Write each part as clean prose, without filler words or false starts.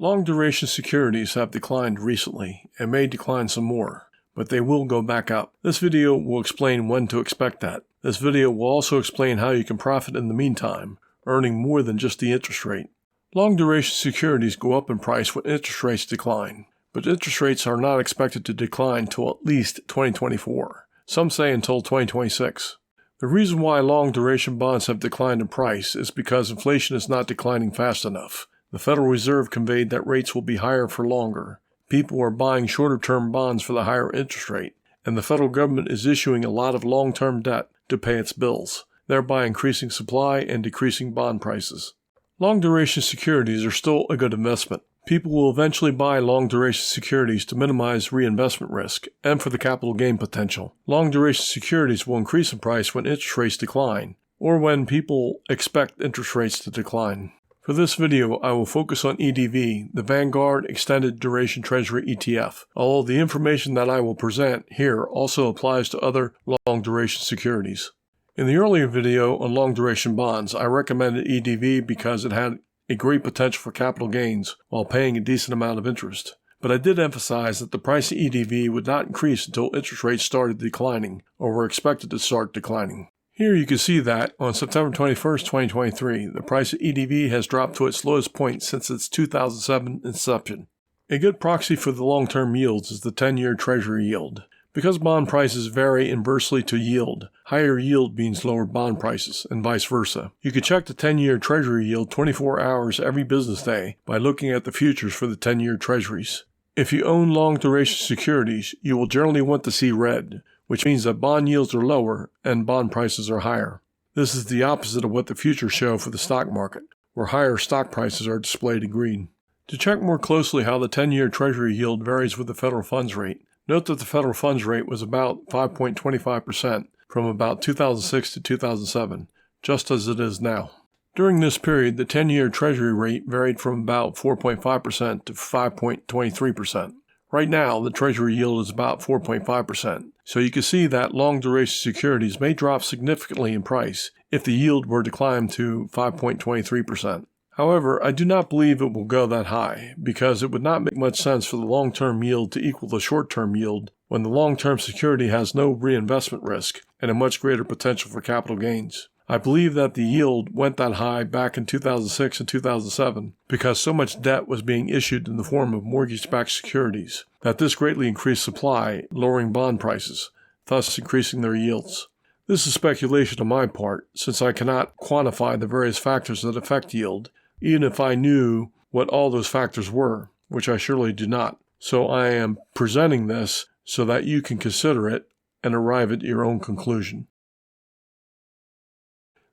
Long-duration securities have declined recently and may decline some more, but they will go back up. This video will explain when to expect that. This video will also explain how you can profit in the meantime, earning more than just the interest rate. Long-duration securities go up in price when interest rates decline, but interest rates are not expected to decline till at least 2024. Some say until 2026. The reason why long-duration bonds have declined in price is because inflation is not declining fast enough. The Federal Reserve conveyed that rates will be higher for longer. People are buying shorter-term bonds for the higher interest rate, and the federal government is issuing a lot of long-term debt to pay its bills, thereby increasing supply and decreasing bond prices. Long-duration securities are still a good investment. People will eventually buy long-duration securities to minimize reinvestment risk and for the capital gain potential. Long-duration securities will increase in price when interest rates decline, or when people expect interest rates to decline. For this video, I will focus on EDV, the Vanguard Extended Duration Treasury ETF, although the information that I will present here also applies to other long-duration securities. In the earlier video on long-duration bonds, I recommended EDV because it had a great potential for capital gains while paying a decent amount of interest. But I did emphasize that the price of EDV would not increase until interest rates started declining, or were expected to start declining. Here you can see that, on September 21, 2023, the price of EDV has dropped to its lowest point since its 2007 inception. A good proxy for the long-term yields is the 10-year Treasury yield. Because bond prices vary inversely to yield, higher yield means lower bond prices, and vice versa. You can check the 10-year Treasury yield 24 hours every business day by looking at the futures for the 10-year Treasuries. If you own long-duration securities, you will generally want to see red, which means that bond yields are lower and bond prices are higher. This is the opposite of what the futures show for the stock market, where higher stock prices are displayed in green. To check more closely how the 10-year Treasury yield varies with the federal funds rate, note that the federal funds rate was about 5.25% from about 2006 to 2007, just as it is now. During this period, the 10-year Treasury rate varied from about 4.5% to 5.23%. Right now, the Treasury yield is about 4.5%, so you can see that long-duration securities may drop significantly in price if the yield were to climb to 5.23%. However, I do not believe it will go that high, because it would not make much sense for the long-term yield to equal the short-term yield when the long-term security has no reinvestment risk and a much greater potential for capital gains. I believe that the yield went that high back in 2006 and 2007 because so much debt was being issued in the form of mortgage-backed securities that this greatly increased supply, lowering bond prices, thus increasing their yields. This is speculation on my part, since I cannot quantify the various factors that affect yield, even if I knew what all those factors were, which I surely do not. So I am presenting this so that you can consider it and arrive at your own conclusion.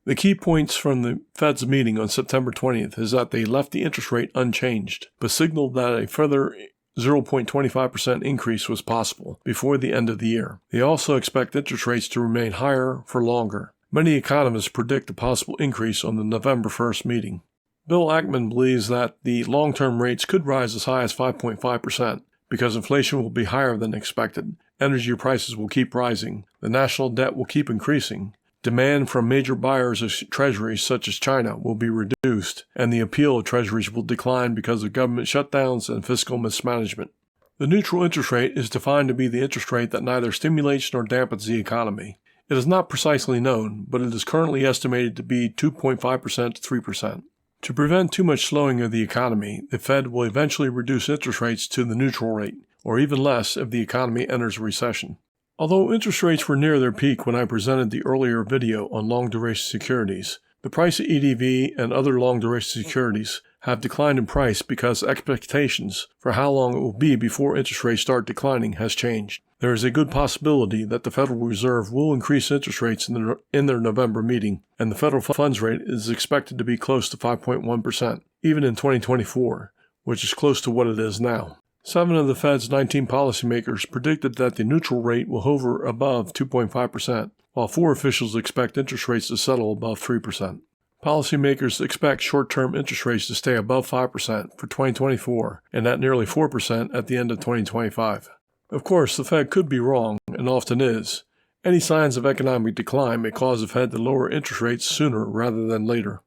The key points from the Fed's meeting on September 20th is that they left the interest rate unchanged, but signaled that a further 0.25% increase was possible before the end of the year. They also expect interest rates to remain higher for longer. Many economists predict a possible increase on the November 1st meeting. Bill Ackman believes that the long-term rates could rise as high as 5.5% because inflation will be higher than expected, energy prices will keep rising, the national debt will keep increasing, demand from major buyers of treasuries such as China will be reduced, and the appeal of treasuries will decline because of government shutdowns and fiscal mismanagement. The neutral interest rate is defined to be the interest rate that neither stimulates nor dampens the economy. It is not precisely known, but it is currently estimated to be 2.5% to 3%. To prevent too much slowing of the economy, the Fed will eventually reduce interest rates to the neutral rate, or even less if the economy enters a recession. Although interest rates were near their peak when I presented the earlier video on long-duration securities, the price of EDV and other long-duration securities have declined in price because expectations for how long it will be before interest rates start declining has changed. There is a good possibility that the Federal Reserve will increase interest rates in their November meeting, and the federal funds rate is expected to be close to 5.1%, even in 2024, which is close to what it is now. 7 of the Fed's 19 policymakers predicted that the neutral rate will hover above 2.5%, while 4 officials expect interest rates to settle above 3%. Policymakers expect short-term interest rates to stay above 5% for 2024 and at nearly 4% at the end of 2025. Of course, the Fed could be wrong, and often is. Any signs of economic decline may cause the Fed to lower interest rates sooner rather than later.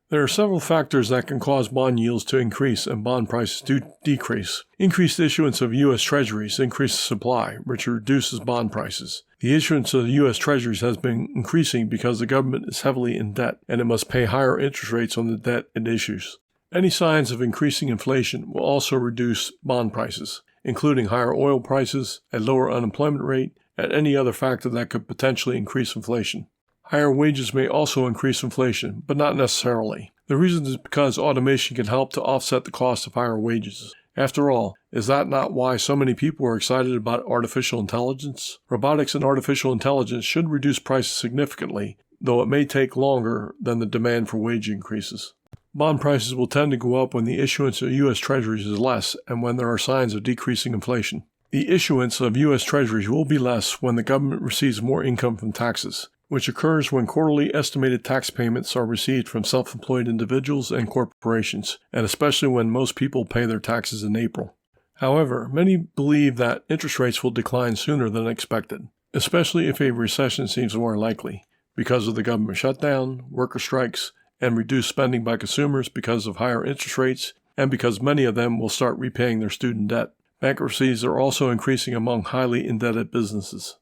There are several factors that can cause bond yields to increase and bond prices to decrease. Increased issuance of U.S. Treasuries increases supply, which reduces bond prices. The issuance of U.S. Treasuries has been increasing because the government is heavily in debt, and it must pay higher interest rates on the debt it issues. Any signs of increasing inflation will also reduce bond prices, including higher oil prices, a lower unemployment rate, and any other factor that could potentially increase inflation. Higher wages may also increase inflation, but not necessarily. The reason is because automation can help to offset the cost of higher wages. After all, is that not why so many people are excited about artificial intelligence? Robotics and artificial intelligence should reduce prices significantly, though it may take longer than the demand for wage increases. Bond prices will tend to go up when the issuance of U.S. Treasuries is less and when there are signs of decreasing inflation. The issuance of U.S. Treasuries will be less when the government receives more income from taxes, which occurs when quarterly estimated tax payments are received from self-employed individuals and corporations, and especially when most people pay their taxes in April. However, many believe that interest rates will decline sooner than expected, especially if a recession seems more likely, because of the government shutdown, worker strikes, and reduced spending by consumers because of higher interest rates, and because many of them will start repaying their student debt. Bankruptcies are also increasing among highly indebted businesses.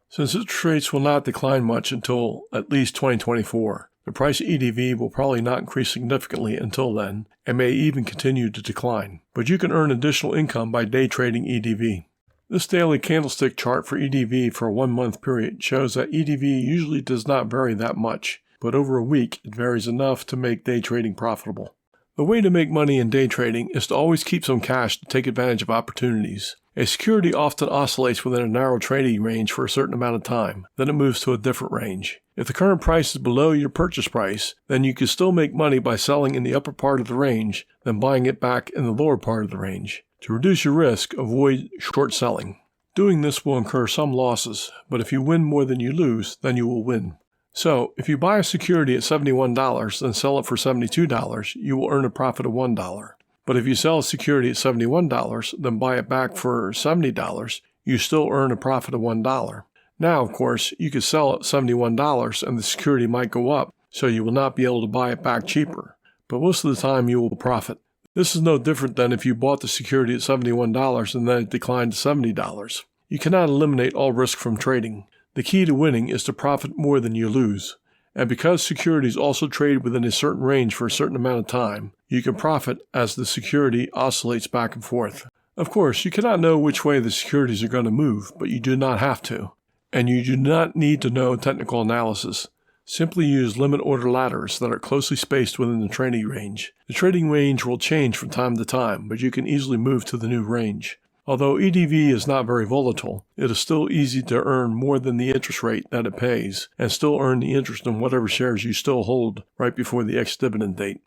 Since interest rates will not decline much until at least 2024, the price of EDV will probably not increase significantly until then, and may even continue to decline. But you can earn additional income by day trading EDV. This daily candlestick chart for EDV for a 1-month period shows that EDV usually does not vary that much, but over a week it varies enough to make day trading profitable. The way to make money in day trading is to always keep some cash to take advantage of opportunities. A security often oscillates within a narrow trading range for a certain amount of time, then it moves to a different range. If the current price is below your purchase price, then you can still make money by selling in the upper part of the range, then buying it back in the lower part of the range. To reduce your risk, avoid short selling. Doing this will incur some losses, but if you win more than you lose, then you will win. So, if you buy a security at $71 and sell it for $72, you will earn a profit of $1. But if you sell a security at $71, then buy it back for $70, you still earn a profit of $1. Now, of course, you could sell at $71 and the security might go up, so you will not be able to buy it back cheaper. But most of the time you will profit. This is no different than if you bought the security at $71 and then it declined to $70. You cannot eliminate all risk from trading. The key to winning is to profit more than you lose. And because securities also trade within a certain range for a certain amount of time, you can profit as the security oscillates back and forth. Of course, you cannot know which way the securities are going to move, but you do not have to. And you do not need to know technical analysis. Simply use limit order ladders that are closely spaced within the trading range. The trading range will change from time to time, but you can easily move to the new range. Although EDV is not very volatile, it is still easy to earn more than the interest rate that it pays, and still earn the interest on whatever shares you still hold right before the ex-dividend date.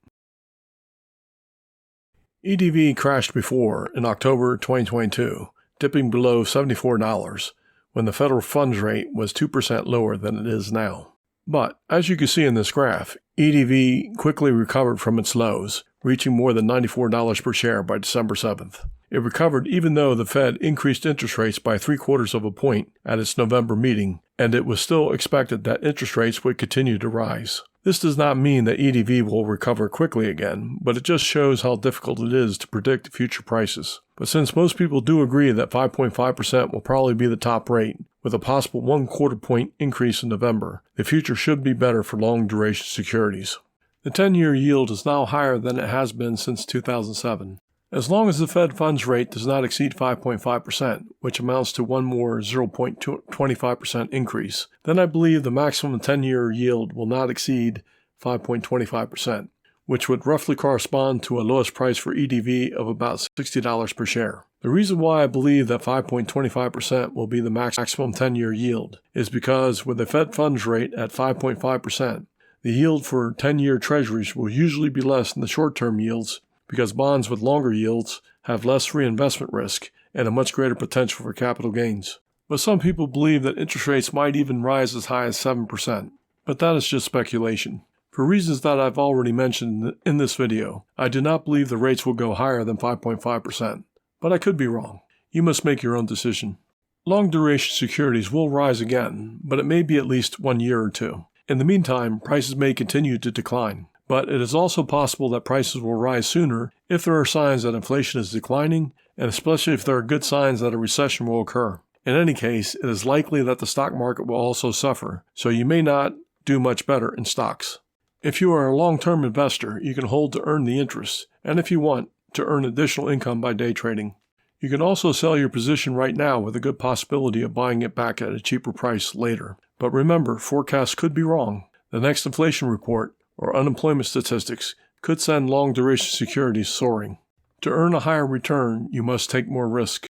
EDV crashed before in October 2022, dipping below $74, when the federal funds rate was 2% lower than it is now. But, as you can see in this graph, EDV quickly recovered from its lows, reaching more than $94 per share by December 7th. It recovered even though the Fed increased interest rates by 0.75 of a point at its November meeting, and it was still expected that interest rates would continue to rise. This does not mean that EDV will recover quickly again, but it just shows how difficult it is to predict future prices. But since most people do agree that 5.5% will probably be the top rate, with a possible 1/4 point increase in November, the future should be better for long-duration securities. The 10-year yield is now higher than it has been since 2007. As long as the Fed funds rate does not exceed 5.5%, which amounts to one more 0.25% increase, then I believe the maximum 10-year yield will not exceed 5.25%, which would roughly correspond to a lowest price for EDV of about $60 per share. The reason why I believe that 5.25% will be the maximum 10-year yield is because with the Fed funds rate at 5.5%, the yield for 10-year treasuries will usually be less than the short-term yields because bonds with longer yields have less reinvestment risk and a much greater potential for capital gains. But some people believe that interest rates might even rise as high as 7%, but that is just speculation. For reasons that I've already mentioned in this video, I do not believe the rates will go higher than 5.5%, but I could be wrong. You must make your own decision. Long-duration securities will rise again, but it may be at least 1 year or two. In the meantime, prices may continue to decline. But it is also possible that prices will rise sooner if there are signs that inflation is declining, and especially if there are good signs that a recession will occur. In any case, it is likely that the stock market will also suffer, so you may not do much better in stocks. If you are a long-term investor, you can hold to earn the interest, and if you want, to earn additional income by day trading. You can also sell your position right now with a good possibility of buying it back at a cheaper price later. But remember, forecasts could be wrong. The next inflation report or unemployment statistics could send long-duration securities soaring. To earn a higher return, you must take more risk.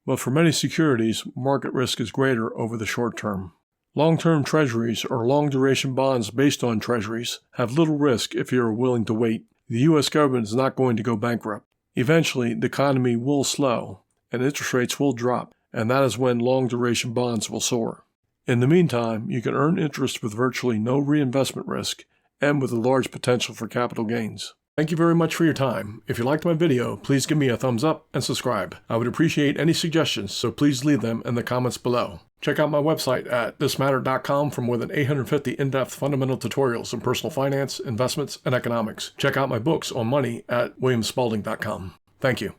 But for many securities, market risk is greater over the short term. Long-term treasuries or long-duration bonds based on treasuries have little risk if you are willing to wait. The U.S. government is not going to go bankrupt. Eventually, the economy will slow, and interest rates will drop, and that is when long-duration bonds will soar. In the meantime, you can earn interest with virtually no reinvestment risk and with a large potential for capital gains. Thank you very much for your time. If you liked my video, please give me a thumbs up and subscribe. I would appreciate any suggestions, so please leave them in the comments below. Check out my website at thismatter.com for more than 850 in-depth fundamental tutorials in personal finance, investments, and economics. Check out my books on money at williamspalding.com. Thank you.